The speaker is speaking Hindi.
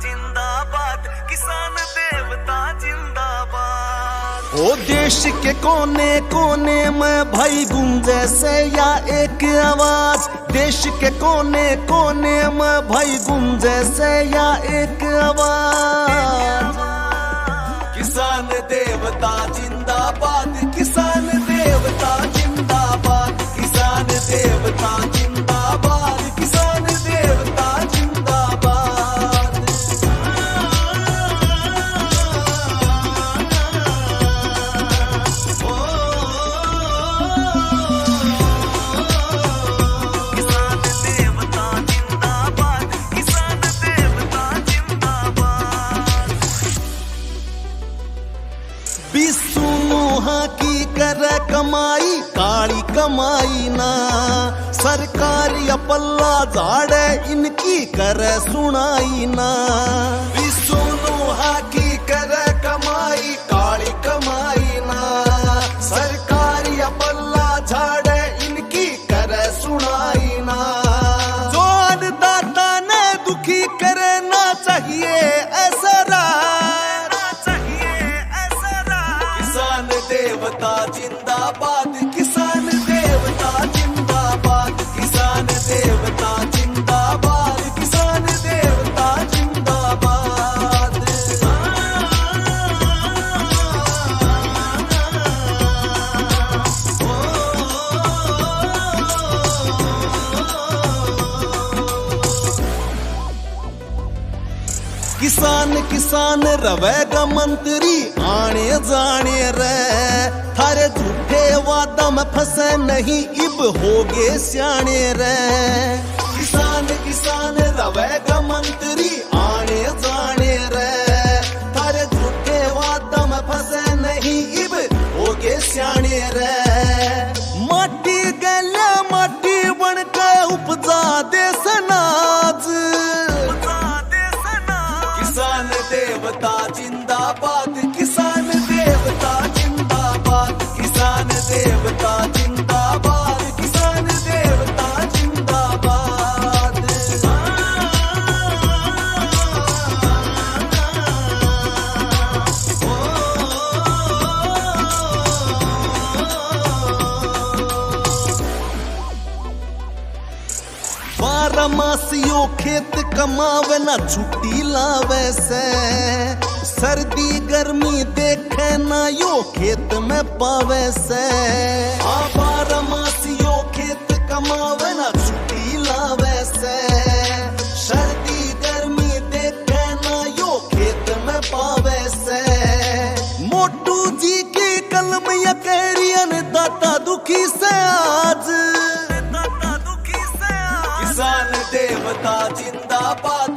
जिंदाबाद, किसान देवता जिंदाबाद। ओ देश के कोने कोने में भाई गूंजे से या एक आवाज, देश के कोने कोने में भाई गूंजे से या एक आवाज। किसान देवता जिंदाबाद, किसान देवता जिंदाबाद, किसान देवता जिंदाबाद, किसान देवता जिंदाबाद। किसान देवता जिंदाबाद, किसान देवता जिंदाबाद। बिसुनुहा की कर कमाई काली कमाई ना, सरकारी पल्ला झाड़े इनकी कर सुनाई ना। बिसुनुहा की कर कमाई काली कमाई ना, सरकारी पल्ला झाड़े इनकी कर सुनाई ना। जो अन्नदाता ने दुखी करना चाहिए ऐसा किसान देवता जिंदाबाद, किसान देवता जिंदाबाद, किसान देवता जिंदाबाद, किसान देवता जिंदाबाद। किसान किसान रवेगा मंत्री आने जाने रे, थारे झूठे वादा में फंसे नहीं इब होगे सियाने रे। किसान किसान रवेगा मंत्री आने जाने रे, थारे झूठे वादा में फंसे नहीं इब होगे सियाने रे। माटी गल्या माटी बन के उपजा दे सनाज, किसान देवता जिंदाबाद, किसान देवता जिंदाबाद, किसान देवता जिंदाबाद, किसान देवता जिंदाबाद। बारहमासियो खेत कमावे ना छुट्टी लावे से, सर्दी गर्मी देखे ना यो खेत में पावे से। हाँ, बारहमासियो खेत कमावे ना छुट्टी लावे से, सर्दी गर्मी देखे ना यो खेत में पावे से। मोटू जी की कलम या कैरियन दाता दुखी से आज, किसान देवता जिंदाबाद,